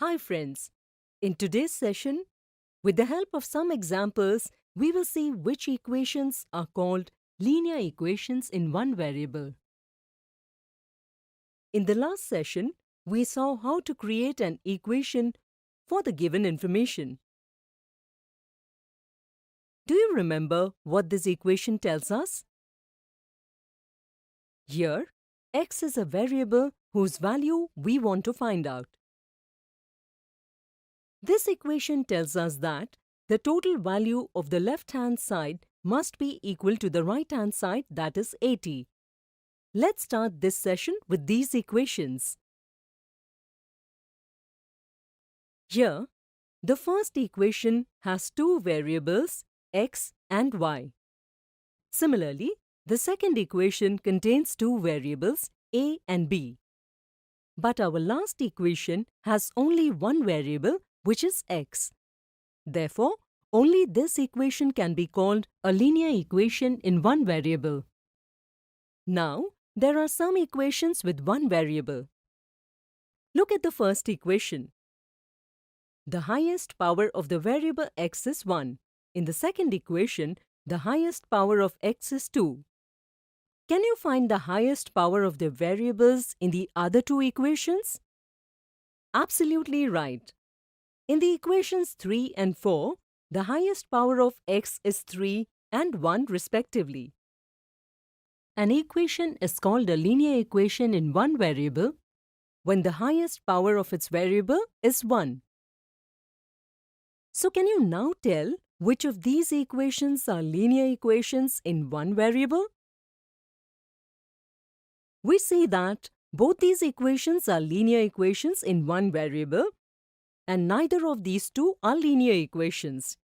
Hi friends, in today's session, with the help of some examples, we will see which equations are called linear equations in one variable. In the last session, we saw how to create an equation for the given information. Do you remember what this equation tells us? Here, x is a variable whose value we want to find out. This equation tells us that the total value of the left-hand side must be equal to the right-hand side, that is 80. Let's start this session with these equations. Here, the first equation has two variables, x and y. Similarly, the second equation contains two variables, a and b. But our last equation has only one variable, which is x. Therefore, only this equation can be called a linear equation in one variable. Now, there are some equations with one variable. Look at the first equation. The highest power of the variable x is 1. In the second equation, the highest power of x is 2. Can you find the highest power of the variables in the other two equations? Absolutely right. In the equations 3 and 4, the highest power of x is 3 and 1 respectively. An equation is called a linear equation in one variable when the highest power of its variable is 1. So can you now tell which of these equations are linear equations in one variable? We see that both these equations are linear equations in one variable, and neither of these two are linear equations.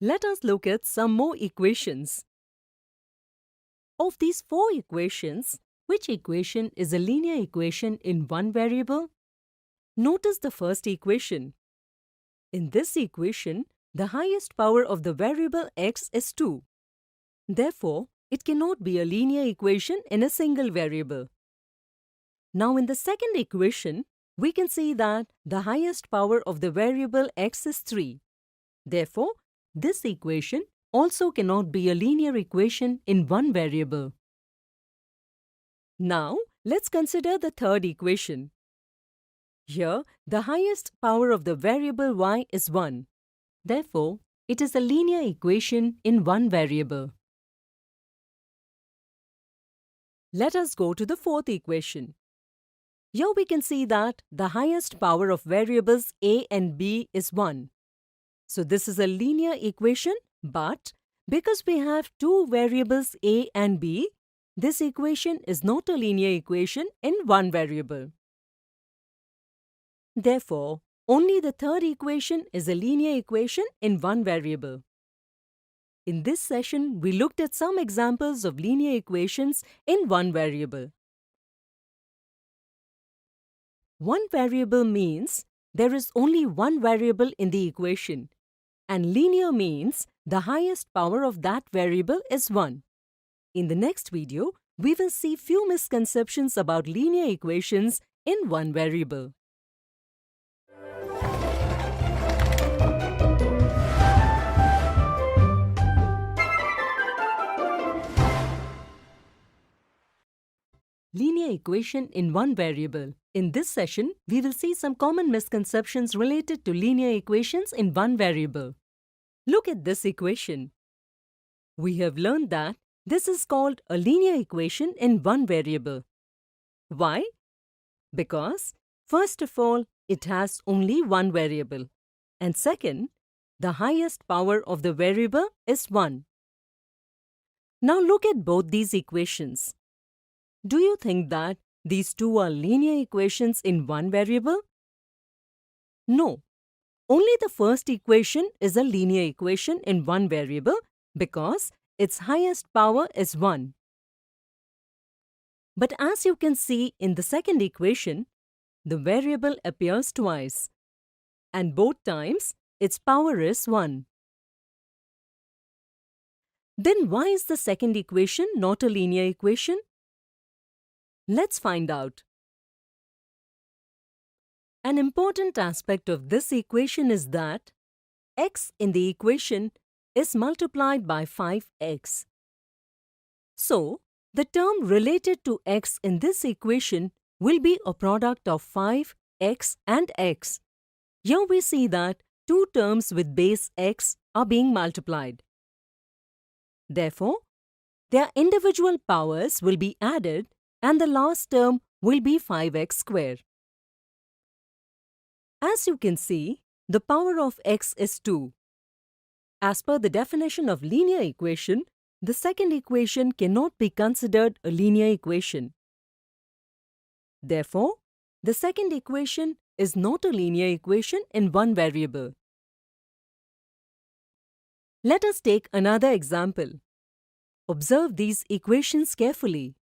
Let us look at some more equations. Of these four equations, which equation is a linear equation in one variable? Notice the first equation. In this equation, the highest power of the variable x is 2. Therefore, it cannot be a linear equation in a single variable. Now, in the second equation, we can see that the highest power of the variable x is 3. Therefore, this equation also cannot be a linear equation in one variable. Now, let's consider the third equation. Here, the highest power of the variable y is 1. Therefore, it is a linear equation in one variable. Let us go to the fourth equation. Here we can see that the highest power of variables a and b is 1. So this is a linear equation, but because we have two variables a and b, this equation is not a linear equation in one variable. Therefore, only the third equation is a linear equation in one variable. In this session, we looked at some examples of linear equations in one variable. One variable means there is only one variable in the equation, and linear means the highest power of that variable is 1. In the next video, we will see few misconceptions about linear equations in one variable. Linear equation in one variable. In this session, we will see some common misconceptions related to linear equations in one variable. Look at this equation. We have learned that this is called a linear equation in one variable. Why? Because, first of all, it has only one variable. And second, the highest power of the variable is 1. Now look at both these equations. Do you think that these two are linear equations in one variable? No. Only the first equation is a linear equation in one variable because its highest power is 1. But as you can see in the second equation, the variable appears twice, and both times its power is 1. Then why is the second equation not a linear equation? Let's find out. An important aspect of this equation is that x in the equation is multiplied by 5x. So, the term related to x in this equation will be a product of 5x and x. Here we see that two terms with base x are being multiplied. Therefore, their individual powers will be added and the last term will be 5x square. As you can see, the power of x is 2. As per the definition of linear equation, the second equation cannot be considered a linear equation. Therefore, the second equation is not a linear equation in one variable. Let us take another example. Observe these equations carefully.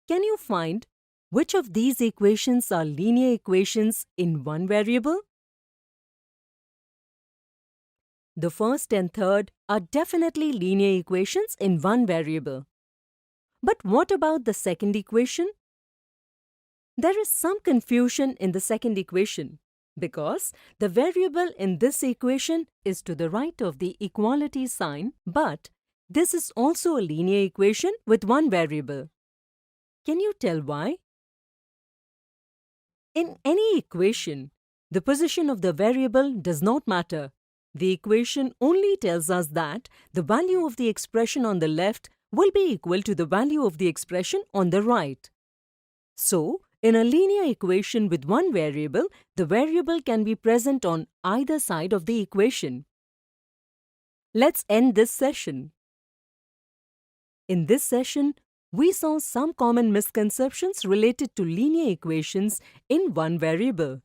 Can you find which of these equations are linear equations in one variable? The first and third are definitely linear equations in one variable. But what about the second equation? There is some confusion in the second equation because the variable in this equation is to the right of the equality sign, but this is also a linear equation with one variable. Can you tell why? In any equation, the position of the variable does not matter. The equation only tells us that the value of the expression on the left will be equal to the value of the expression on the right. So, in a linear equation with one variable, the variable can be present on either side of the equation. Let's end this session. In this session, we saw some common misconceptions related to linear equations in one variable.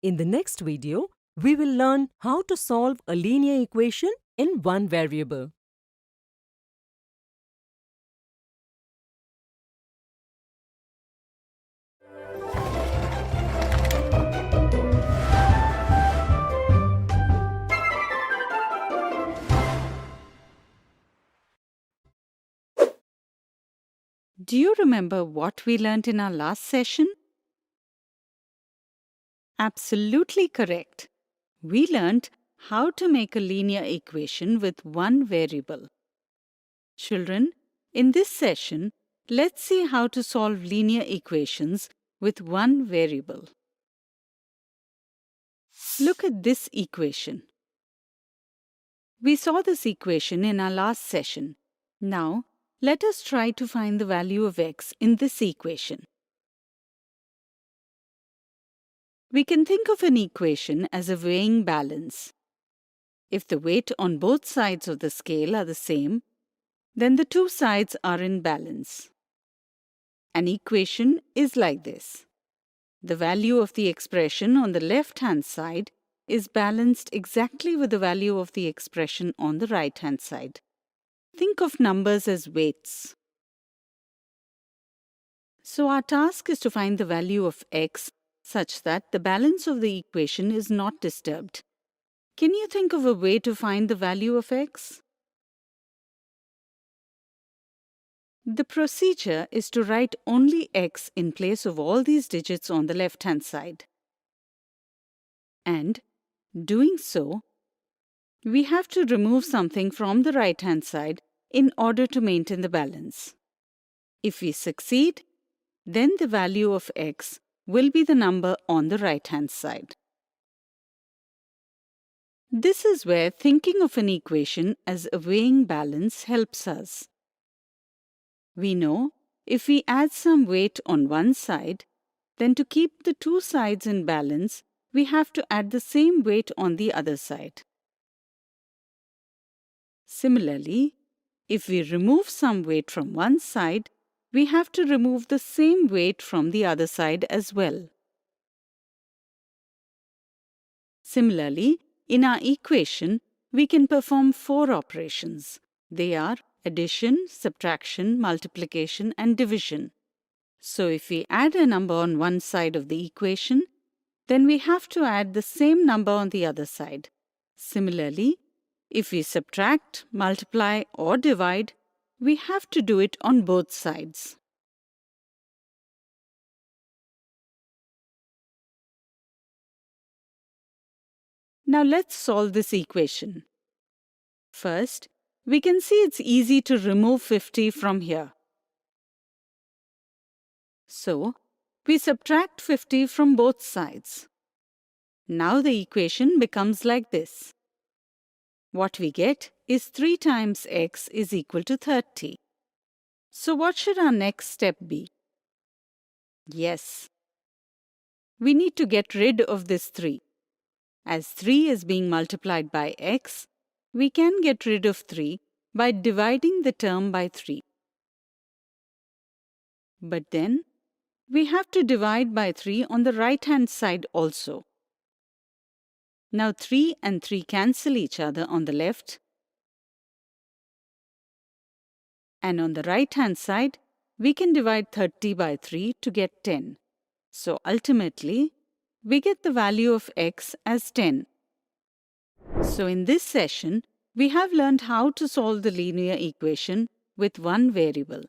In the next video, we will learn how to solve a linear equation in one variable. Do you remember what we learned in our last session? Absolutely correct. We learned how to make a linear equation with one variable. Children, in this session, let's see how to solve linear equations with one variable. Look at this equation. We saw this equation in our last session. Now, let us try to find the value of x in this equation. We can think of an equation as a weighing balance. If the weight on both sides of the scale are the same, then the two sides are in balance. An equation is like this. The value of the expression on the left-hand side is balanced exactly with the value of the expression on the right-hand side. Think of numbers as weights. So our task is to find the value of x such that the balance of the equation is not disturbed. Can you think of a way to find the value of x? The procedure is to write only x in place of all these digits on the left-hand side. And, doing so, we have to remove something from the right-hand side in order to maintain the balance. If we succeed, then the value of x will be the number on the right-hand side. This is where thinking of an equation as a weighing balance helps us. We know if we add some weight on one side, then to keep the two sides in balance, we have to add the same weight on the other side. Similarly, if we remove some weight from one side, we have to remove the same weight from the other side as well. Similarly, in our equation, we can perform 4 operations. They are addition, subtraction, multiplication, and division. So if we add a number on one side of the equation, then we have to add the same number on the other side. Similarly, if we subtract, multiply, or divide, we have to do it on both sides. Now let's solve this equation. First, we can see it's easy to remove 50 from here. So, we subtract 50 from both sides. Now the equation becomes like this. What we get is 3 times x is equal to 30. So what should our next step be? Yes, we need to get rid of this 3. As 3 is being multiplied by x, we can get rid of 3 by dividing the term by 3. But then, we have to divide by 3 on the right-hand side also. Now 3 and 3 cancel each other on the left. And on the right-hand side, we can divide 30 by 3 to get 10. So ultimately, we get the value of x as 10. So in this session, we have learned how to solve the linear equation with one variable.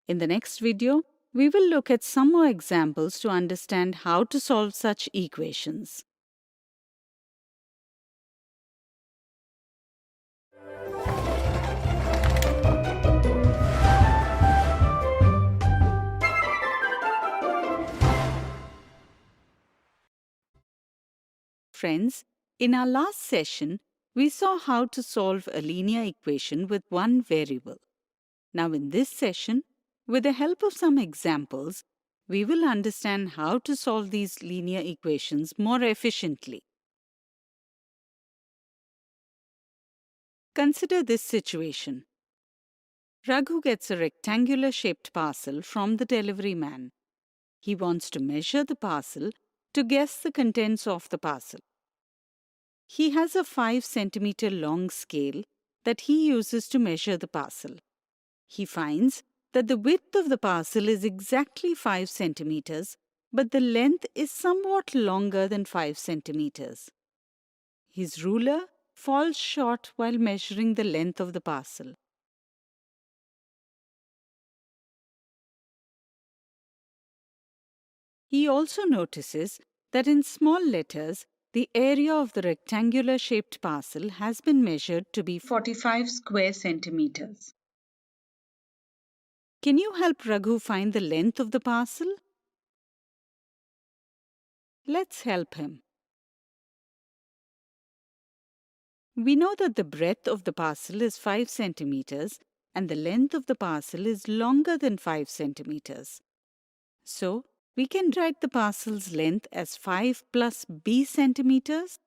In the next video, we will look at some more examples to understand how to solve such equations. Friends, in our last session, we saw how to solve a linear equation with one variable. Now in this session, with the help of some examples, we will understand how to solve these linear equations more efficiently. Consider this situation. Raghu gets a rectangular-shaped parcel from the delivery man. He wants to measure the parcel to guess the contents of the parcel. He has a 5 centimeter long scale that he uses to measure the parcel. He finds that the width of the parcel is exactly 5 centimeters, but the length is somewhat longer than 5 centimeters. His ruler falls short while measuring the length of the parcel. He also notices that in small letters, the area of the rectangular-shaped parcel has been measured to be 45 square centimeters. Can you help Raghu find the length of the parcel? Let's help him. We know that the breadth of the parcel is 5 centimeters and the length of the parcel is longer than 5 centimeters. So, we can write the parcel's length as 5 plus b centimeters.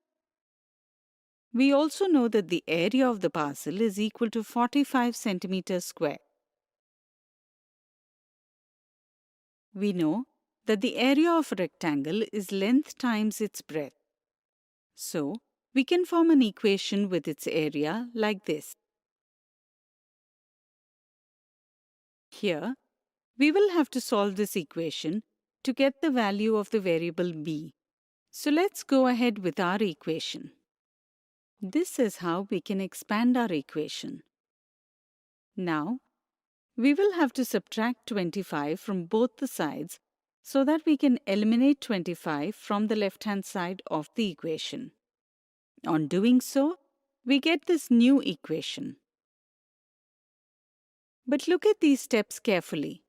We also know that the area of the parcel is equal to 45 centimeters square. We know that the area of a rectangle is length times its breadth. So, we can form an equation with its area like this. Here, we will have to solve this equation to get the value of the variable b. So let's go ahead with our equation. This is how we can expand our equation. Now, we will have to subtract 25 from both the sides so that we can eliminate 25 from the left-hand side of the equation. On doing so, we get this new equation. But look at these steps carefully.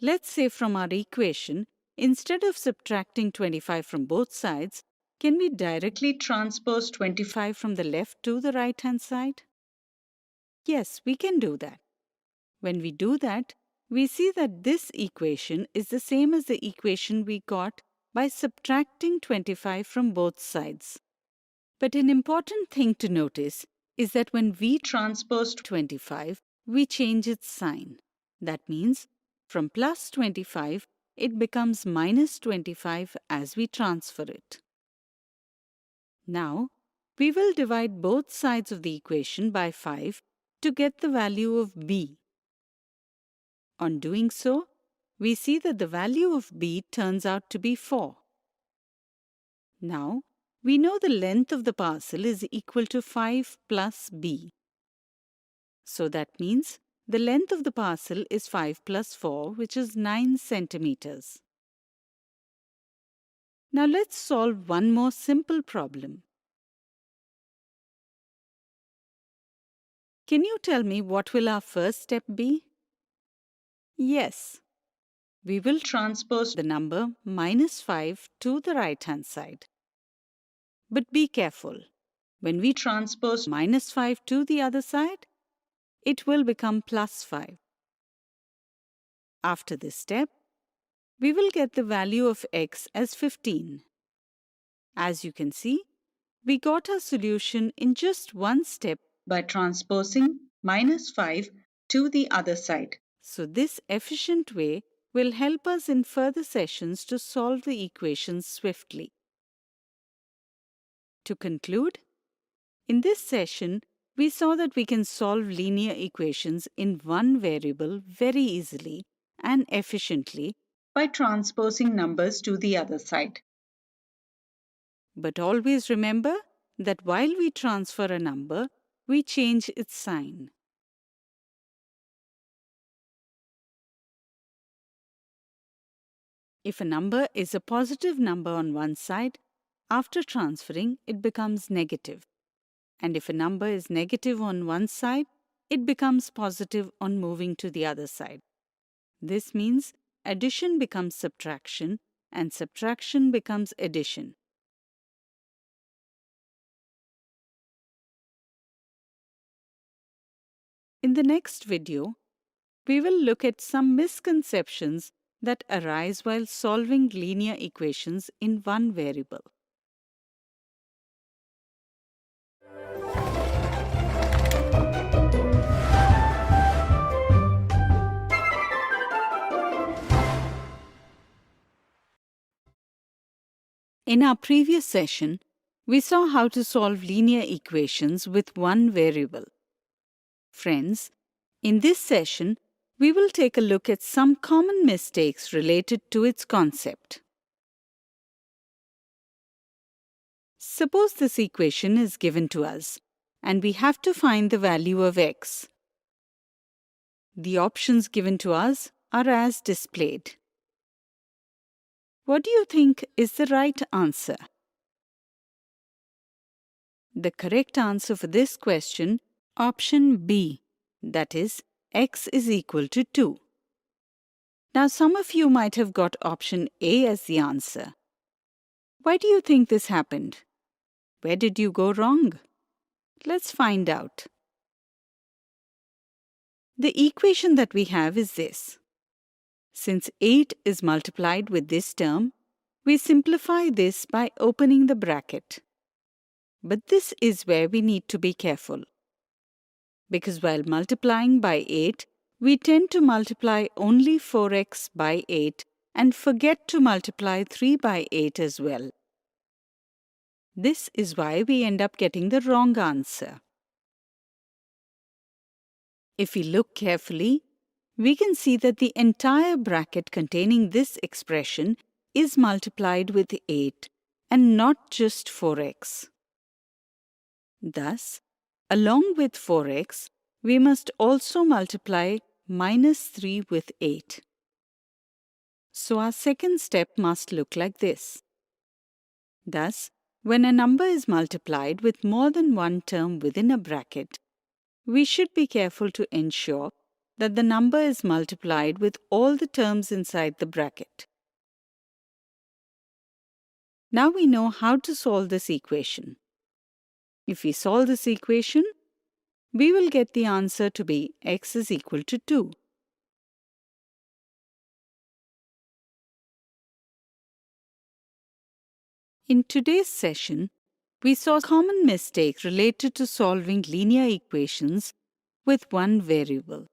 Let's say from our equation, instead of subtracting 25 from both sides, can we directly transpose 25 from the left to the right-hand side? Yes, we can do that. When we do that, we see that this equation is the same as the equation we got by subtracting 25 from both sides. But an important thing to notice is that when we transpose 25, we change its sign. That means from plus 25, it becomes minus 25 as we transfer it. Now, we will divide both sides of the equation by 5 to get the value of b. On doing so, we see that the value of b turns out to be 4. Now, we know the length of the parcel is equal to 5 plus b. So that means The length of the parcel is 5 plus 4, which is 9 centimeters. Now let's solve one more simple problem. Can you tell me what will our first step be? Yes, we will transpose the number -5 to the right-hand side. But be careful. When we transpose -5 to the other side, it will become +5. After this step, we will get the value of x as 15. As you can see, we got our solution in just one step by transposing -5 to the other side. So this efficient way will help us in further sessions to solve the equations swiftly. To conclude, in this session, we saw that we can solve linear equations in one variable very easily and efficiently by transposing numbers to the other side. But always remember that while we transfer a number, we change its sign. If a number is a positive number on one side, after transferring, it becomes negative. And if a number is negative on one side, it becomes positive on moving to the other side. This means addition becomes subtraction and subtraction becomes addition. In the next video, we will look at some misconceptions that arise while solving linear equations in one variable. In our previous session, we saw how to solve linear equations with one variable. Friends, in this session, we will take a look at some common mistakes related to its concept. Suppose this equation is given to us, and we have to find the value of x. The options given to us are as displayed. What do you think is the right answer? The correct answer for this question, option B, that is, x is equal to 2. Now, some of you might have got option A as the answer. Why do you think this happened? Where did you go wrong? Let's find out. The equation that we have is this. Since 8 is multiplied with this term, we simplify this by opening the bracket. But this is where we need to be careful. Because while multiplying by 8, we tend to multiply only 4x by 8 and forget to multiply 3 by 8 as well. This is why we end up getting the wrong answer. If we look carefully, we can see that the entire bracket containing this expression is multiplied with 8 and not just 4x. Thus, along with 4x, we must also multiply -3 with 8. So our second step must look like this. Thus, when a number is multiplied with more than one term within a bracket, we should be careful to ensure that the number is multiplied with all the terms inside the bracket. Now we know how to solve this equation. If we solve this equation, we will get the answer to be x is equal to 2. In today's session, we saw a common mistake related to solving linear equations with one variable.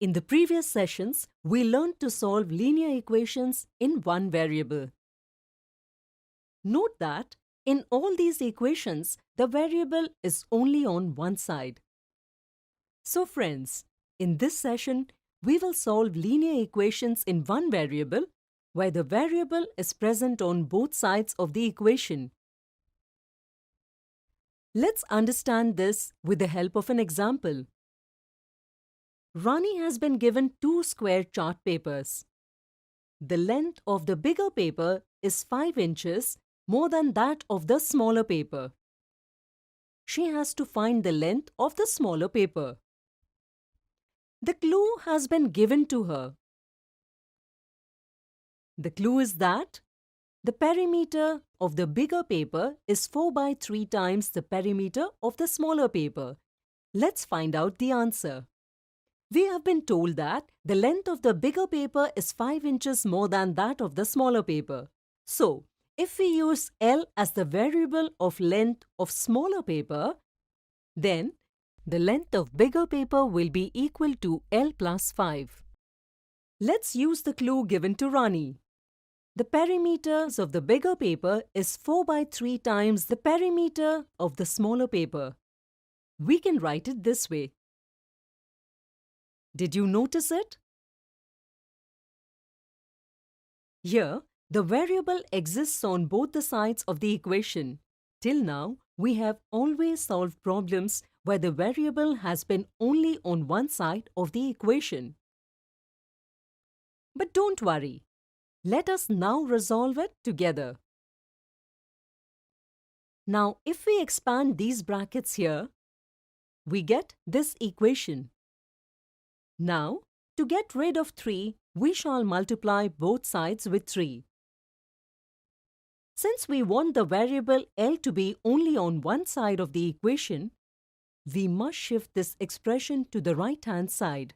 In the previous sessions, we learned to solve linear equations in one variable. Note that in all these equations, the variable is only on one side. So friends, in this session, we will solve linear equations in one variable where the variable is present on both sides of the equation. Let's understand this with the help of an example. Rani has been given two square chart papers. The length of the bigger paper is 5 inches more than that of the smaller paper. She has to find the length of the smaller paper. The clue has been given to her. The clue is that the perimeter of the bigger paper is 4 by 3 times the perimeter of the smaller paper. Let's find out the answer. We have been told that the length of the bigger paper is 5 inches more than that of the smaller paper. So, if we use L as the variable of length of smaller paper, then the length of bigger paper will be equal to L plus 5. Let's use the clue given to Rani. The perimeters of the bigger paper is 4 by 3 times the perimeter of the smaller paper. We can write it this way. Did you notice it? Here, the variable exists on both the sides of the equation. Till now, we have always solved problems where the variable has been only on one side of the equation. But don't worry. Let us now resolve it together. Now, if we expand these brackets here, we get this equation. Now, to get rid of 3, we shall multiply both sides with 3. Since we want the variable L to be only on one side of the equation, we must shift this expression to the right-hand side.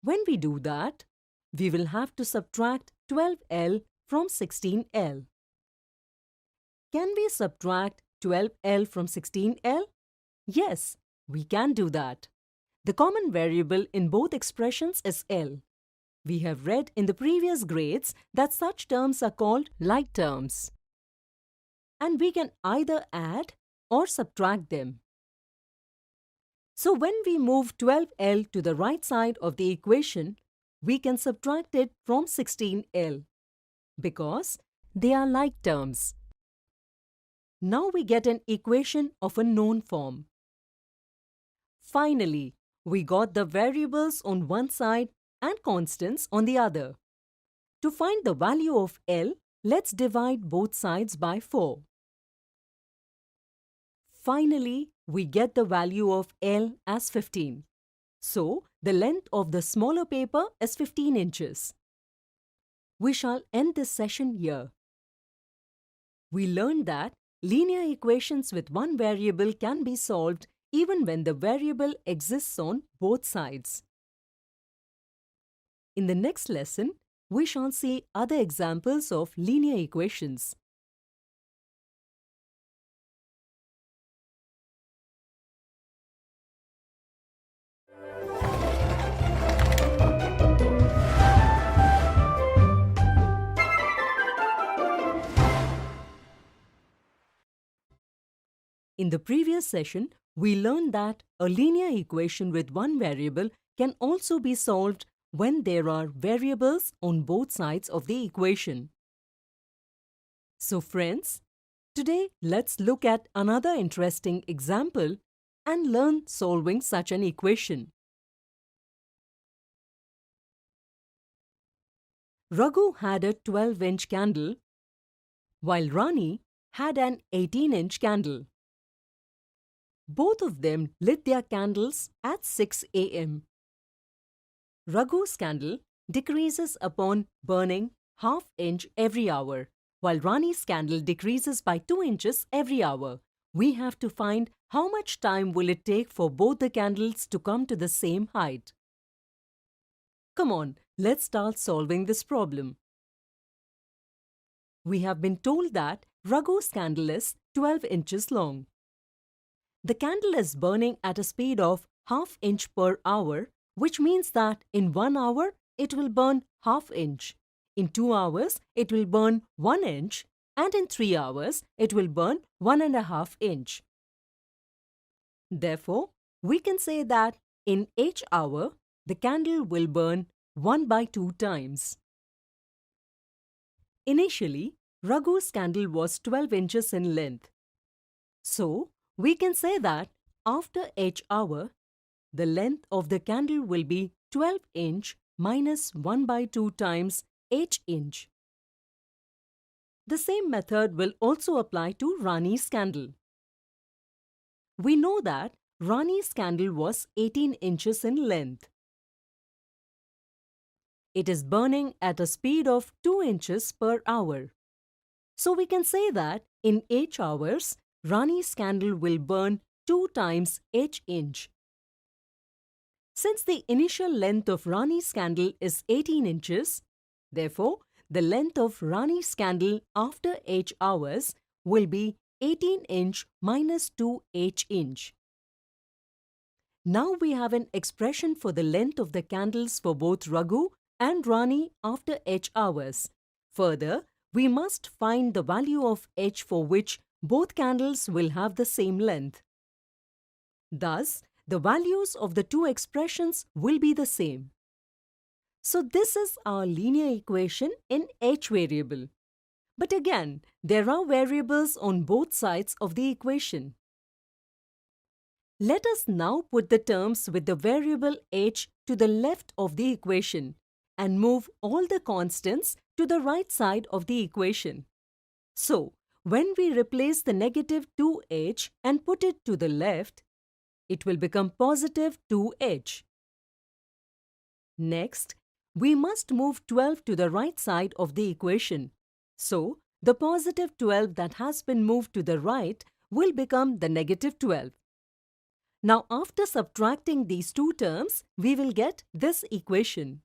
When we do that, we will have to subtract 12L from 16L. Can we subtract 12L from 16L? Yes, we can do that. The common variable in both expressions is L. We have read in the previous grades that such terms are called like terms. And we can either add or subtract them. So when we move 12L to the right side of the equation, we can subtract it from 16L because they are like terms. Now we get an equation of a known form. Finally, we got the variables on one side and constants on the other. To find the value of L, let's divide both sides by 4. Finally, we get the value of L as 15. So, the length of the smaller paper is 15 inches. We shall end this session here. We learned that linear equations with one variable can be solved even when the variable exists on both sides. In the next lesson, we shall see other examples of linear equations. In the previous session, we learned that a linear equation with one variable can also be solved when there are variables on both sides of the equation. So friends, today let's look at another interesting example and learn solving such an equation. Raghu had a 12-inch candle, while Rani had an 18-inch candle. Both of them lit their candles at 6 a.m. Raghu's candle decreases upon burning ½ inch every hour, while Rani's candle decreases by 2 inches every hour. We have to find how much time will it take for both the candles to come to the same height. Come on, let's start solving this problem. We have been told that Raghu's candle is 12 inches long. The candle is burning at a speed of ½ inch per hour, which means that in 1 hour it will burn ½ inch. In 2 hours it will burn 1 inch, and in 3 hours it will burn 1½ inch. Therefore, we can say that in each hour the candle will burn 1/2 times. Initially, Raghu's candle was 12 inches in length. So, we can say that after each hour, the length of the candle will be 12 inch minus 1/2 times each inch. The same method will also apply to Rani's candle. We know that Rani's candle was 18 inches in length. It is burning at a speed of 2 inches per hour. So we can say that in 8 hours, Rani's candle will burn 2 times each inch. Since the initial length of Rani's candle is 18 inches, therefore, the length of Rani's candle after 8 hours will be 18 inch minus 2 each inch. Now we have an expression for the length of the candles for both Raghu and Rani after h hours. Further, we must find the value of h for which both candles will have the same length. Thus, the values of the two expressions will be the same. So this is our linear equation in h variable. But again, there are variables on both sides of the equation. Let us now put the terms with the variable h to the left of the equation and move all the constants to the right side of the equation. So, when we replace the negative 2h and put it to the left, it will become positive 2h. Next, we must move 12 to the right side of the equation. So, the positive 12 that has been moved to the right will become the negative 12. Now, after subtracting these two terms, we will get this equation.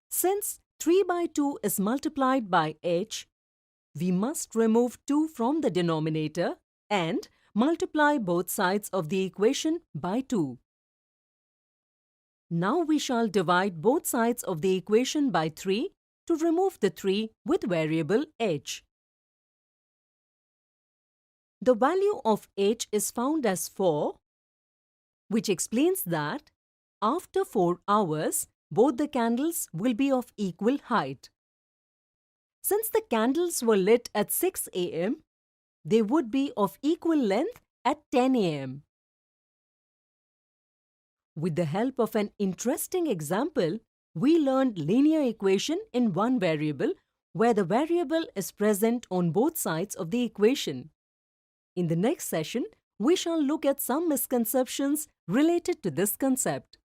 Since 3/2 is multiplied by h, we must remove 2 from the denominator and multiply both sides of the equation by 2. Now we shall divide both sides of the equation by 3 to remove the 3 with variable h. The value of h is found as 4, which explains that after 4 hours, both the candles will be of equal height. Since the candles were lit at 6 a.m., they would be of equal length at 10 a.m. With the help of an interesting example, we learned linear equation in one variable where the variable is present on both sides of the equation. In the next session, we shall look at some misconceptions related to this concept.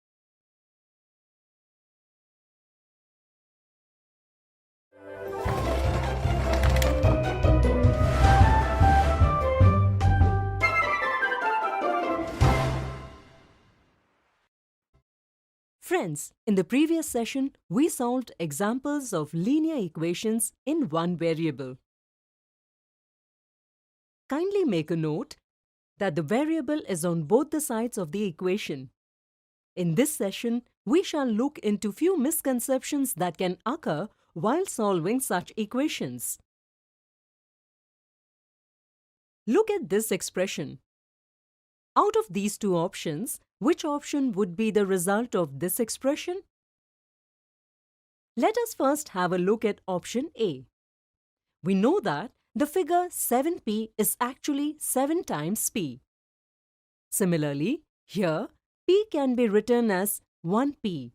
Friends, in the previous session, we solved examples of linear equations in one variable. Kindly make a note that the variable is on both the sides of the equation. In this session, we shall look into few misconceptions that can occur while solving such equations. Look at this expression. Out of these two options, which option would be the result of this expression? Let us first have a look at option A. We know that the figure 7p is actually 7 times p. Similarly, here p can be written as 1p.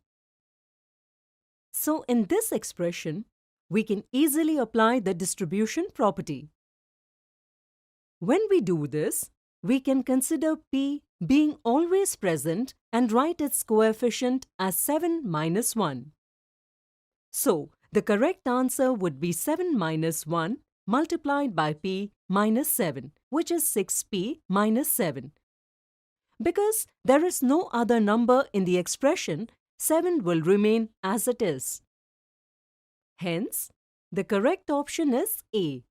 So in this expression, we can easily apply the distribution property. When we do this, we can consider p being always present and write its coefficient as 7 minus 1. So, the correct answer would be 7 minus 1 multiplied by p minus 7, which is 6p minus 7. Because there is no other number in the expression, 7 will remain as it is. Hence, the correct option is A.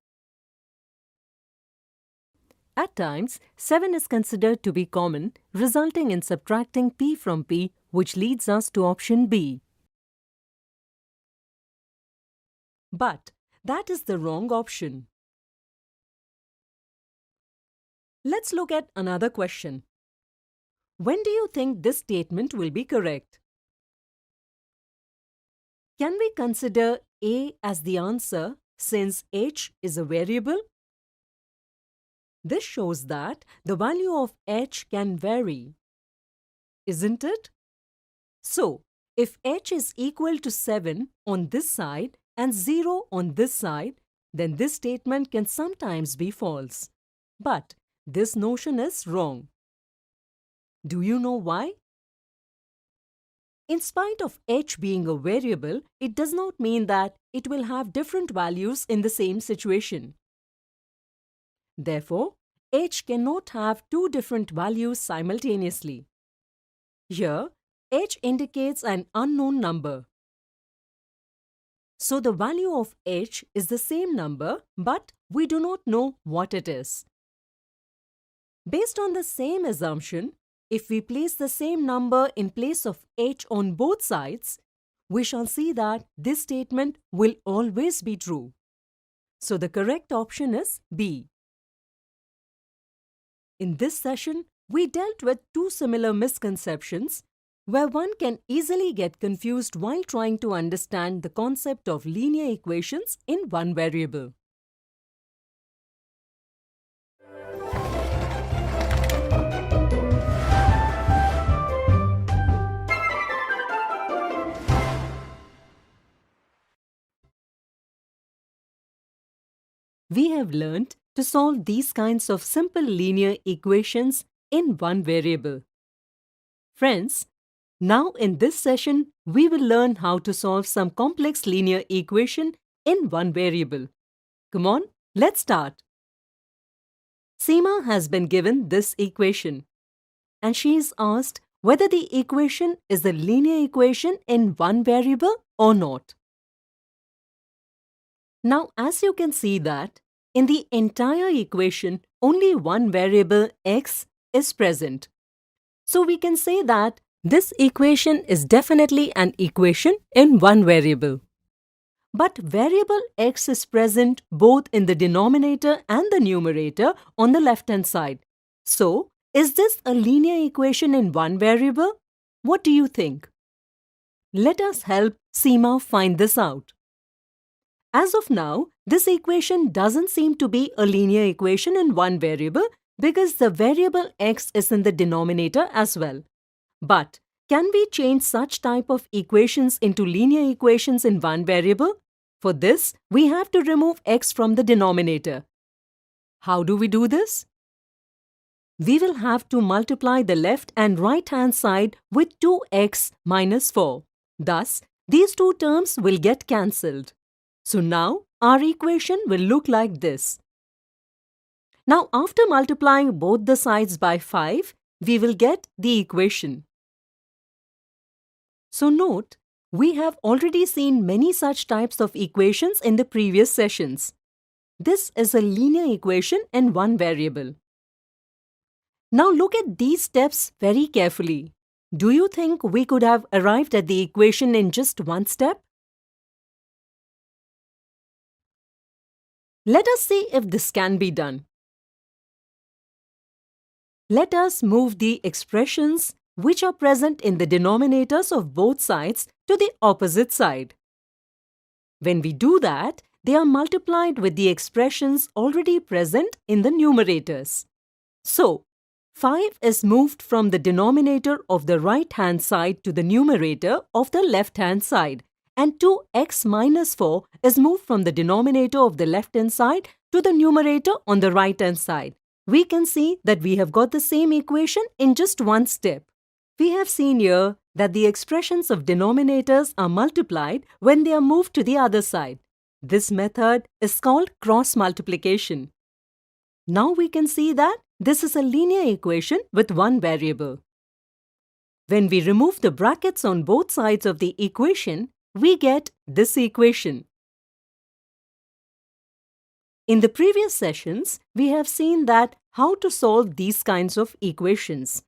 At times, 7 is considered to be common, resulting in subtracting p from p, which leads us to option B. But that is the wrong option. Let's look at another question. When do you think this statement will be correct? Can we consider A as the answer since h is a variable? This shows that the value of h can vary, isn't it? So, if h is equal to 7 on this side and 0 on this side, then this statement can sometimes be false. But this notion is wrong. Do you know why? In spite of h being a variable, it does not mean that it will have different values in the same situation. Therefore, h cannot have two different values simultaneously. Here, h indicates an unknown number. So the value of h is the same number, but we do not know what it is. Based on the same assumption, if we place the same number in place of h on both sides, we shall see that this statement will always be true. So the correct option is B. In this session, we dealt with two similar misconceptions where one can easily get confused while trying to understand the concept of linear equations in one variable. We have learned to solve these kinds of simple linear equations in one variable. Friends, now in this session, we will learn how to solve some complex linear equation in one variable. Come on, let's start. Seema has been given this equation, and she is asked whether the equation is a linear equation in one variable or not. Now, as you can see that, in the entire equation, only one variable x is present. So we can say that this equation is definitely an equation in one variable. But variable x is present both in the denominator and the numerator on the left-hand side. So, is this a linear equation in one variable? What do you think? Let us help Seema find this out. As of now, this equation doesn't seem to be a linear equation in one variable because the variable x is in the denominator as well. But can we change such type of equations into linear equations in one variable? For this, we have to remove x from the denominator. How do we do this? We will have to multiply the left and right hand side with 2x minus 4. Thus, these two terms will get cancelled. So now, our equation will look like this. Now, after multiplying both the sides by 5, we will get the equation. So note, we have already seen many such types of equations in the previous sessions. This is a linear equation in one variable. Now look at these steps very carefully. Do you think we could have arrived at the equation in just one step? Let us see if this can be done. Let us move the expressions which are present in the denominators of both sides to the opposite side. When we do that, they are multiplied with the expressions already present in the numerators. So, 5 is moved from the denominator of the right-hand side to the numerator of the left-hand side, and 2x minus 4 is moved from the denominator of the left-hand side to the numerator on the right-hand side. We can see that we have got the same equation in just one step. We have seen here that the expressions of denominators are multiplied when they are moved to the other side. This method is called cross multiplication. Now we can see that this is a linear equation with one variable. When we remove the brackets on both sides of the equation, we get this equation. In the previous sessions, we have seen that how to solve these kinds of equations.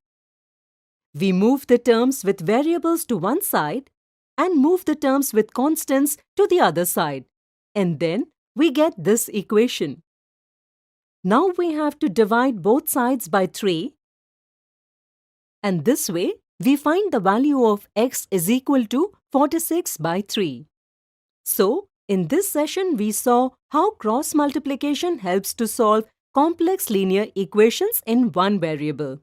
We move the terms with variables to one side and move the terms with constants to the other side. And then we get this equation. Now we have to divide both sides by 3. And this way, we find the value of x is equal to 46 by 3. So, in this session, we saw how cross multiplication helps to solve complex linear equations in one variable.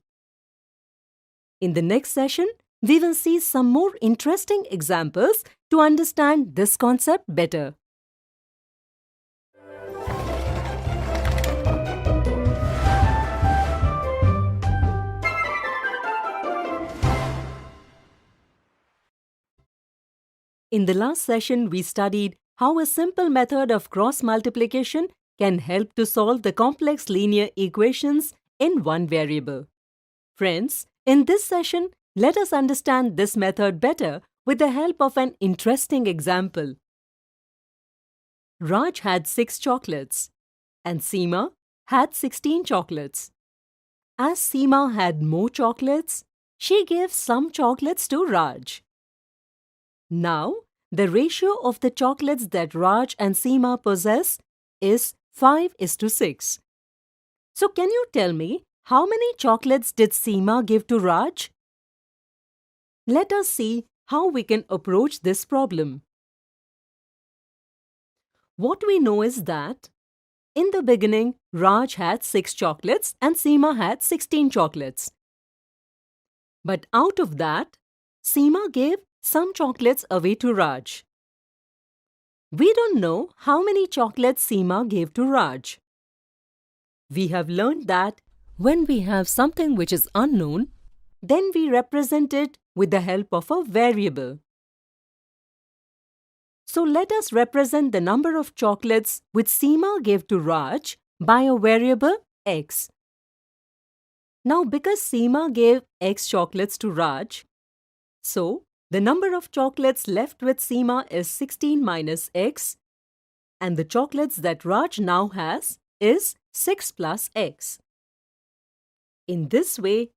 In the next session, we will see some more interesting examples to understand this concept better. In the last session, we studied how a simple method of cross multiplication can help to solve the complex linear equations in one variable. Friends, in this session, let us understand this method better with the help of an interesting example. Raj had 6 chocolates and Seema had 16 chocolates. As Seema had more chocolates, she gave some chocolates to Raj. Now, the ratio of the chocolates that Raj and Seema possess is 5:6. So, can you tell me how many chocolates did Seema give to Raj? Let us see how we can approach this problem. What we know is that in the beginning, Raj had 6 chocolates and Seema had 16 chocolates. But out of that, Seema gave some chocolates away to Raj. We don't know how many chocolates Seema gave to Raj. We have learned that when we have something which is unknown, then we represent it with the help of a variable. So let us represent the number of chocolates which Seema gave to Raj by a variable x. Now, because Seema gave x chocolates to Raj, so the number of chocolates left with Seema is 16 minus x, and the chocolates that Raj now has is 6 plus x. In this way,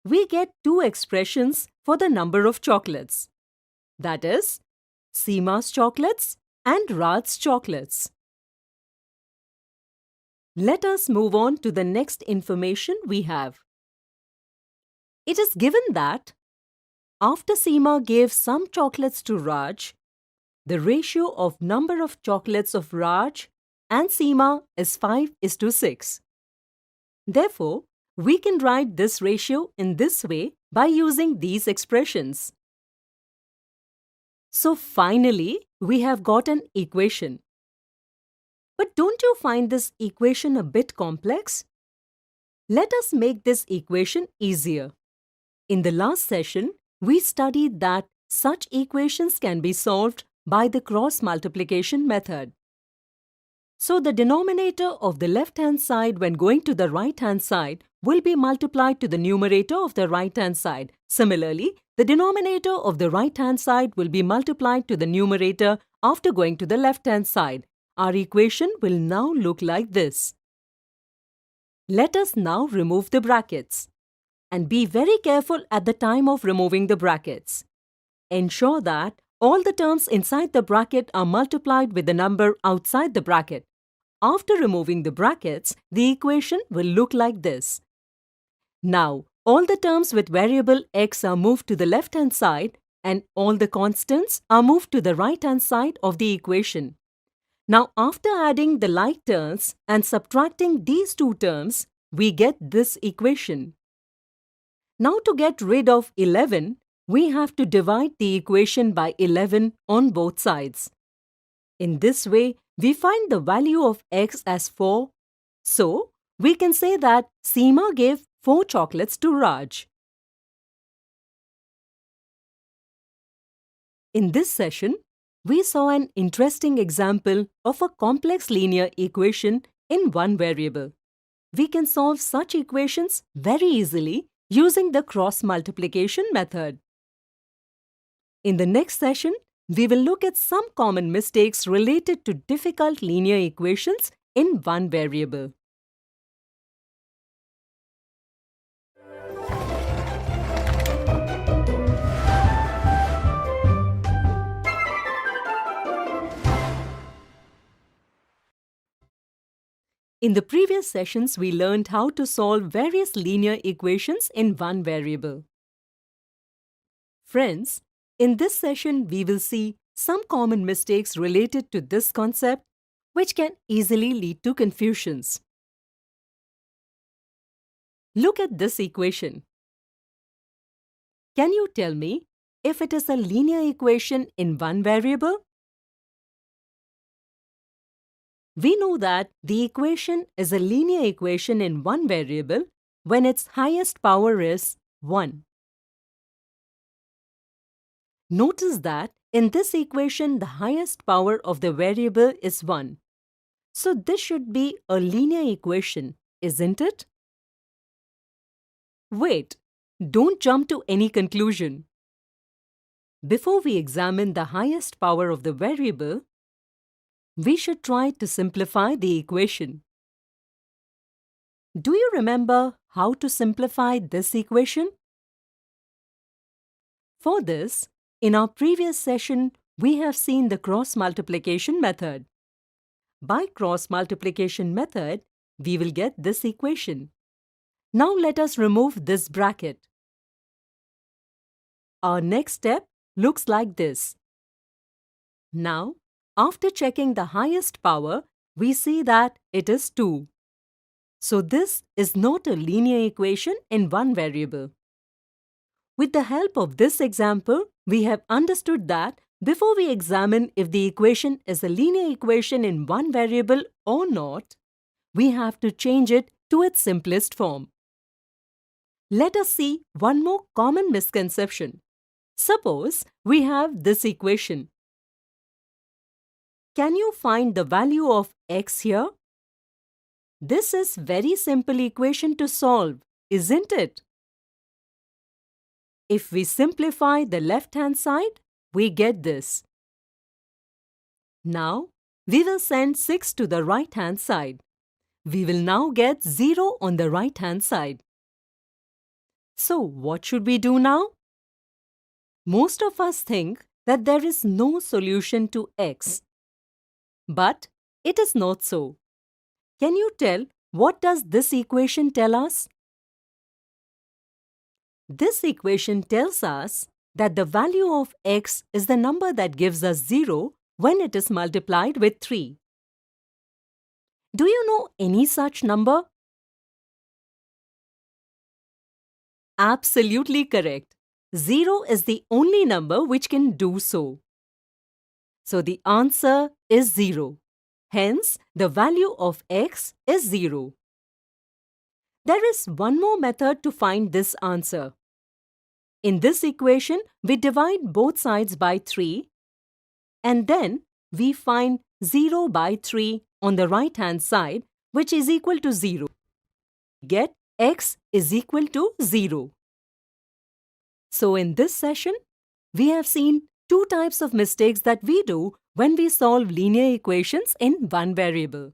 we get two expressions for the number of chocolates. That is, Seema's chocolates and Raj's chocolates. Let us move on to the next information we have. It is given that after Seema gave some chocolates to Raj, the ratio of number of chocolates of Raj and Seema is 5:6. Therefore, we can write this ratio in this way by using these expressions. So finally, we have got an equation. But don't you find this equation a bit complex? Let us make this equation easier. In the last session, we studied that such equations can be solved by the cross multiplication method. So the denominator of the left-hand side when going to the right-hand side will be multiplied to the numerator of the right-hand side. Similarly, the denominator of the right-hand side will be multiplied to the numerator after going to the left-hand side. Our equation will now look like this. Let us now remove the brackets. And be very careful at the time of removing the brackets. Ensure that all the terms inside the bracket are multiplied with the number outside the bracket. After removing the brackets, the equation will look like this. Now, all the terms with variable x are moved to the left-hand side and all the constants are moved to the right-hand side of the equation. Now, after adding the like terms and subtracting these two terms, we get this equation. Now, to get rid of 11, we have to divide the equation by 11 on both sides. In this way, we find the value of x as 4. So, we can say that Seema gave 4 chocolates to Raj. In this session, we saw an interesting example of a complex linear equation in one variable. We can solve such equations very easily using the cross multiplication method. In the next session, we will look at some common mistakes related to difficult linear equations in one variable. In the previous sessions, we learned how to solve various linear equations in one variable. Friends, in this session, we will see some common mistakes related to this concept which can easily lead to confusions. Look at this equation. Can you tell me if it is a linear equation in one variable? We know that the equation is a linear equation in one variable when its highest power is 1. Notice that in this equation the highest power of the variable is 1. So this should be a linear equation, isn't it? Wait, don't jump to any conclusion. Before we examine the highest power of the variable, we should try to simplify the equation. Do you remember how to simplify this equation? For this, in our previous session, we have seen the cross multiplication method. By cross multiplication method, we will get this equation. Now let us remove this bracket. Our next step looks like this. Now, after checking the highest power, we see that it is 2. So this is not a linear equation in one variable. With the help of this example, we have understood that before we examine if the equation is a linear equation in one variable or not, we have to change it to its simplest form. Let us see one more common misconception. Suppose we have this equation. Can you find the value of x here? This is very simple equation to solve, isn't it? If we simplify the left-hand side, we get this. Now, we will send 6 to the right-hand side. We will now get 0 on the right-hand side. So, what should we do now? Most of us think that there is no solution to x. But it is not so. Can you tell what does this equation tell us? This equation tells us that the value of x is the number that gives us 0 when it is multiplied with 3. Do you know any such number? Absolutely correct. 0 is the only number which can do so. So the answer is 0. Hence, the value of x is 0. There is one more method to find this answer. In this equation, we divide both sides by 3 and then we find 0 by 3 on the right-hand side, which is equal to 0. Get x is equal to 0. So in this session, we have seen two types of mistakes that we do when we solve linear equations in one variable.